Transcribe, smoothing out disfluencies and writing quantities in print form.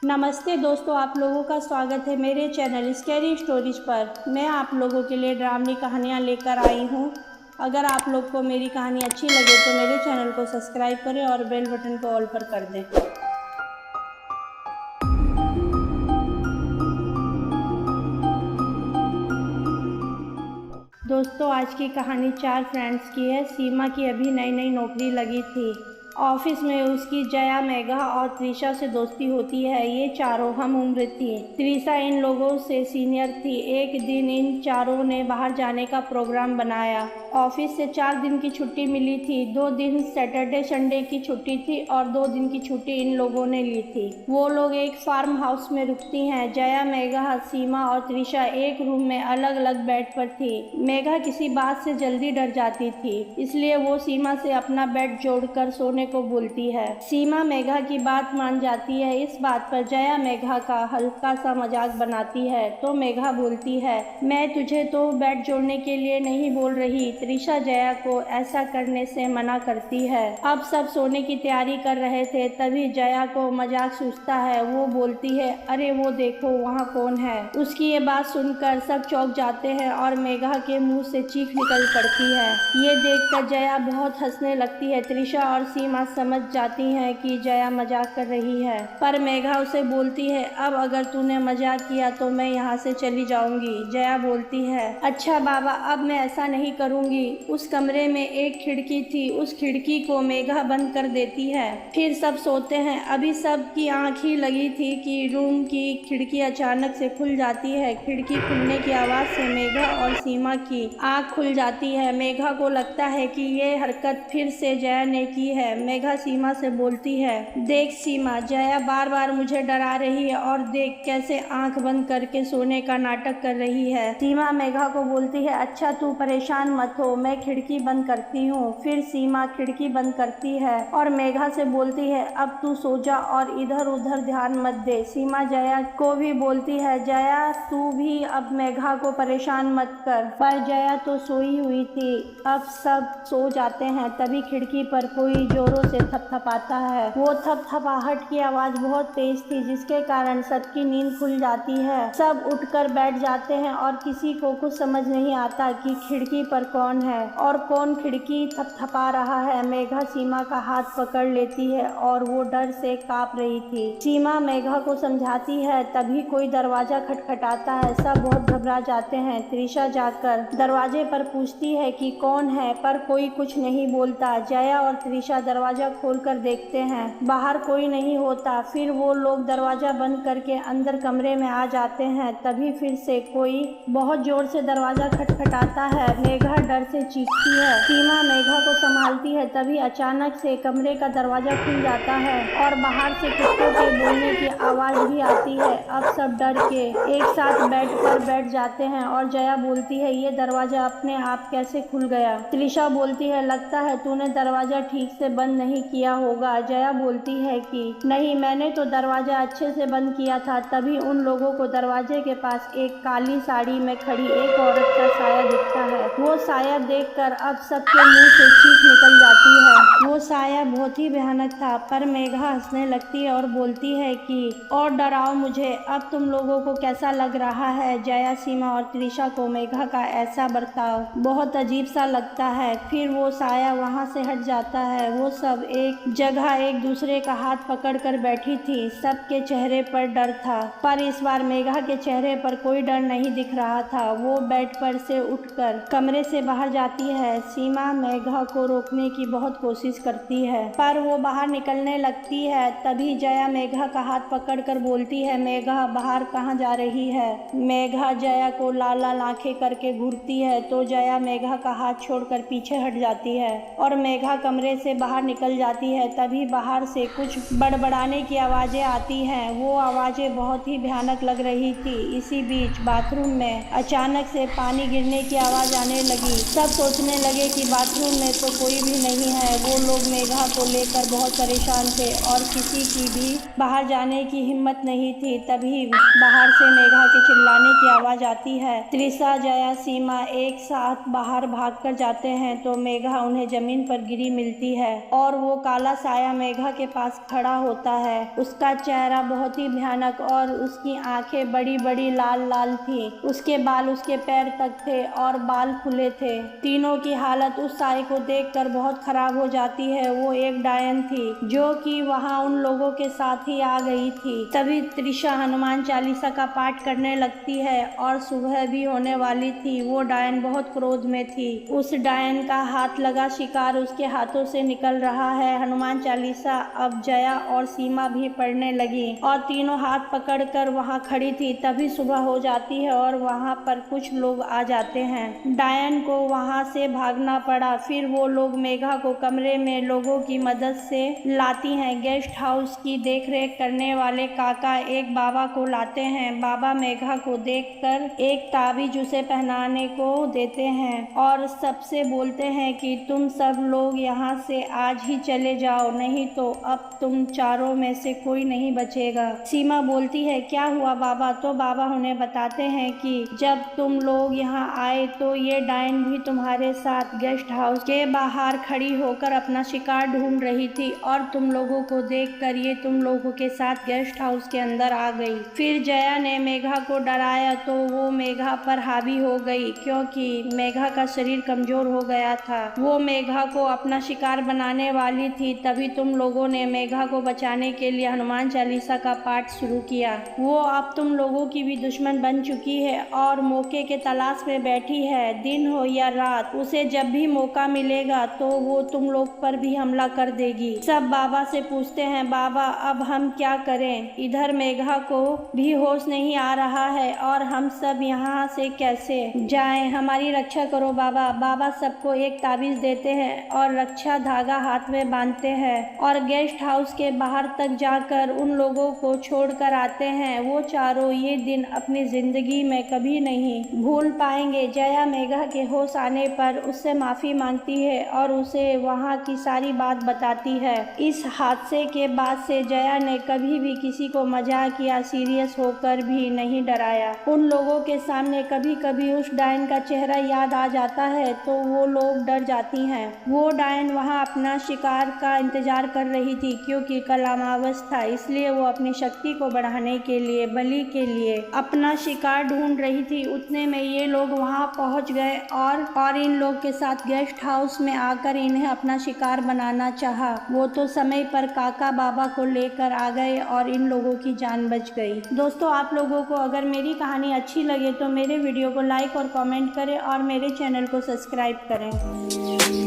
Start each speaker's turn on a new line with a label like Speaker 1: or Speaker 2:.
Speaker 1: नमस्ते दोस्तों, आप लोगों का स्वागत है मेरे चैनल स्कैरी स्टोरीज पर। मैं आप लोगों के लिए डरावनी कहानियाँ लेकर आई हूँ। अगर आप लोग को मेरी कहानी अच्छी लगे तो मेरे चैनल को सब्सक्राइब करें और बेल बटन को ऑल पर कर दें। दोस्तों, आज की कहानी 4 फ्रेंड्स की है। सीमा की अभी नई नई नौकरी लगी थी। ऑफिस में उसकी जया, मेघा और त्रिशा से दोस्ती होती है। ये चारों हम उम्र थी। त्रिशा इन लोगों से सीनियर थी। एक दिन इन चारों ने बाहर जाने का प्रोग्राम बनाया। ऑफिस से 4 दिन की छुट्टी मिली थी। 2 दिन सैटरडे संडे की छुट्टी थी और 2 दिन की छुट्टी इन लोगों ने ली थी। वो लोग एक फार्म हाउस में रुकती हैं। जया, मेघा, सीमा और त्रिशा एक रूम में अलग अलग बेड पर थी। मेघा किसी बात से जल्दी डर जाती थी, इसलिए वो सीमा से अपना बेड जोड़कर सोने को बोलती है। सीमा मेघा की बात मान जाती है। इस बात पर जया मेघा का हल्का सा मजाक बनाती है तो मेघा बोलती है, मैं तुझे तो बेड जोड़ने के लिए नहीं बोल रही। त्रिशा जया को ऐसा करने से मना करती है। अब सब सोने की तैयारी कर रहे थे, तभी जया को मजाक सूझता है। वो बोलती है, अरे वो देखो वहाँ कौन है। उसकी ये बात सुनकर सब चौंक जाते हैं और मेघा के मुंह से चीख निकल पड़ती है। ये देखकर जया बहुत हंसने लगती है। त्रिशा और सीमा समझ जाती हैं कि जया मजाक कर रही है, पर मेघा उसे बोलती है, अब अगर तूने मजाक किया तो मैं यहाँ से चली जाऊंगी। जया बोलती है, अच्छा बाबा, अब मैं ऐसा नहीं करूंगी। उस कमरे में एक खिड़की थी, उस खिड़की को मेघा बंद कर देती है। फिर सब सोते हैं। अभी सब की आँख ही लगी थी कि रूम की खिड़की अचानक से खुल जाती है। खिड़की खुलने की आवाज से मेघा और सीमा की आँख खुल जाती है। मेघा को लगता है कि ये हरकत फिर से जया ने की है। मेघा सीमा से बोलती है, देख सीमा, जया बार बार मुझे डरा रही है और देख कैसे आंख बंद करके सोने का नाटक कर रही है। सीमा मेघा को बोलती है, अच्छा तू परेशान मत हो, मैं खिड़की बंद करती हूँ। फिर सीमा खिड़की बंद करती है और मेघा से बोलती है, अब तू सो जा और इधर उधर ध्यान मत दे। सीमा जया को भी बोलती है, जया तू भी अब मेघा को परेशान मत कर। पर जया तो सोई हुई थी। अब सब सो जाते हैं, तभी खिड़की पर कोई जोरों से थपथपाता है। वो थपथपाहट की आवाज बहुत तेज थी, जिसके कारण सबकी नींद खुल जाती है। सब उठकर बैठ जाते हैं और किसी को कुछ समझ नहीं आता कि खिड़की पर कौन है और कौन खिड़की थपथपा रहा है। मेघा सीमा का हाथ पकड़ लेती है और वो डर से कांप रही थी। सीमा मेघा को समझाती है, तभी कोई दरवाजा खटखटाता है। सब बहुत घबरा जाते हैं। त्रिशा जाकर दरवाजे पर पूछती है कि कौन है, पर कोई कुछ नहीं बोलता। जया और त्रिशा दरवाजा खोलकर देखते हैं, बाहर कोई नहीं होता। फिर वो लोग दरवाजा बंद करके अंदर कमरे में आ जाते हैं। तभी फिर से कोई बहुत जोर से दरवाजा खटखटाता है। मेघा डर से चीखती है। सीमा मेघा को संभालती है। तभी अचानक से कमरे का दरवाजा खुल जाता है और बाहर से कुत्तों के बोलने की आवाज भी आती है। अब सब डर के एक साथ बेड पर बैठ जाते हैं और जया बोलती है, ये दरवाजा अपने आप कैसे खुल गया। त्रिशा बोलती है, लगता है तूने दरवाजा ठीक से बंद नहीं किया होगा। जया बोलती है कि नहीं, मैंने तो दरवाजा अच्छे से बंद किया था। तभी उन लोगों को दरवाजे के पास एक काली साड़ी में खड़ी एक औरत का साया दिखता है। वो साया देखकर अब सबके मुंह से चीख निकल जाती है। वो साया बहुत ही भयानक था, पर मेघा हंसने लगती है और बोलती है कि और डराओ मुझे, अब तुम लोगों को कैसा लग रहा है। जया, सीमा और त्रिशा को मेघा का ऐसा बर्ताव बहुत अजीब सा लगता है। फिर वो साया वहाँ से हट जाता है। वो सब एक जगह एक दूसरे का हाथ पकड़कर बैठी थी। सबके चेहरे पर डर था, पर इस बार मेघा के चेहरे पर कोई डर नहीं दिख रहा था। वो बेड पर से उठकर कमरे से बाहर जाती है। सीमा मेघा को रोकने की बहुत कोशिश करती है, पर वो बाहर निकलने लगती है। तभी जया मेघा का हाथ पकड़कर बोलती है, मेघा बाहर कहाँ जा रही है। मेघा जया को लाल लाल आंखें करके घूरती है तो जया मेघा का हाथ छोड़कर पीछे हट जाती है और मेघा कमरे से बाहर निकल जाती है। तभी बाहर से कुछ बड़बड़ाने की आवाजें आती हैं। वो आवाजें बहुत ही भयानक लग रही थी। इसी बीच बाथरूम में अचानक से पानी गिरने की आवाज आने लगी। सब सोचने लगे कि बाथरूम में तो कोई भी नहीं है। वो लोग मेघा को लेकर बहुत परेशान थे और किसी की भी बाहर जाने की हिम्मत नहीं थी। तभी बाहर से मेघा के चिल्लाने की आवाज आती है। त्रिशा, जया, सीमा एक साथ बाहर भागकर जाते हैं तो मेघा उन्हें जमीन पर गिरी मिलती है और वो काला साया मेघा के पास खड़ा होता है। उसका चेहरा बहुत ही भयानक और उसकी आंखें बड़ी बड़ी लाल लाल थी। उसके बाल उसके पैर तक थे और बाल खुले थे। तीनों की हालत उस साई को देखकर बहुत खराब हो जाती है। वो एक डायन थी जो कि वहाँ उन लोगों के साथ ही आ गई थी। तभी त्रिशा हनुमान चालीसा का पाठ करने लगती है और सुबह भी होने वाली थी। वो डायन बहुत क्रोध में थी। उस डायन का हाथ लगा शिकार उसके हाथों से निकल रहा है। हनुमान चालीसा अब जया और सीमा भी पढ़ने लगी और तीनों हाथ पकड़कर वहाँ खड़ी थी। तभी सुबह हो जाती है और वहाँ पर कुछ लोग आ जाते हैं। डायन को वहाँ से भागना पड़ा। फिर वो लोग मेघा को कमरे में लोगों की मदद से लाती हैं। गेस्ट हाउस की देखरेख करने वाले काका एक बाबा को लाते हैं। बाबा मेघा को देखकर एक ताबीज उसे पहनाने को देते हैं और सबसे बोलते हैं कि तुम सब लोग यहाँ से आज ही चले जाओ, नहीं तो अब तुम चारों में से कोई नहीं बचेगा। सीमा बोलती है क्या हुआ बाबा? तो बाबा उन्हें बताते हैं कि जब तुम लोग यहाँ आए तो ये डायन भी तुम्हारे साथ गेस्ट हाउस के बाहर खड़ी होकर अपना शिकार ढूंढ रही थी और तुम लोगों को देखकर ये तुम लोगों के साथ गेस्ट हाउस के अंदर आ गई। फिर जया ने मेघा को डराया तो वो मेघा पर हावी हो गई क्योंकि मेघा का शरीर कमजोर हो गया था। वो मेघा को अपना शिकार बनाने वाली थी। तभी तुम लोगों ने मेघा को बचाने के लिए हनुमान चालीसा का पाठ शुरू किया। वो अब तुम लोगों की भी दुश्मन बन चुकी है और मौके के तलाश में बैठी है। दिन हो या रात, उसे जब भी मौका मिलेगा तो वो तुम लोग पर भी हमला कर देगी। सब बाबा से पूछते हैं बाबा अब हम क्या करें? इधर मेघा को भी होश नहीं आ रहा है और हम सब यहाँ से कैसे जाएं? हमारी रक्षा करो बाबा। बाबा सबको एक ताबीज देते हैं और रक्षा धागा हाथ में बांधते हैं और गेस्ट हाउस के बाहर तक जाकर उन लोगों को छोड़कर आते हैं। वो चारों ये दिन अपनी जिंदगी में कभी नहीं भूल पाएंगे। जया मेघा के होश आने पर उससे माफी मांगती है और उसे वहाँ की सारी बात बताती है। इस हादसे के बाद से जया ने कभी भी किसी को मजाक या सीरियस होकर भी नहीं डराया। उन लोगों के सामने कभी कभी उस डायन का चेहरा याद आ जाता है तो वो लोग डर जाती हैं। वो डायन वहाँ अपना शिकार का इंतजार कर रही थी क्योंकि कल अमावस था, इसलिए वो अपनी शक्ति को बढ़ाने के लिए बलि के लिए अपना शिकार ढूंढ रही थी। उतने में ये लोग वहाँ पहुँच गए और इन लोग के साथ गेस्ट हाउस में आकर इन्हें अपना शिकार बनाना चाहा। वो तो समय पर काका बाबा को लेकर आ गए और इन लोगों की जान बच गई। दोस्तों आप लोगों को अगर मेरी कहानी अच्छी लगे तो मेरे वीडियो को लाइक और कमेंट करें और मेरे चैनल को सब्सक्राइब करें।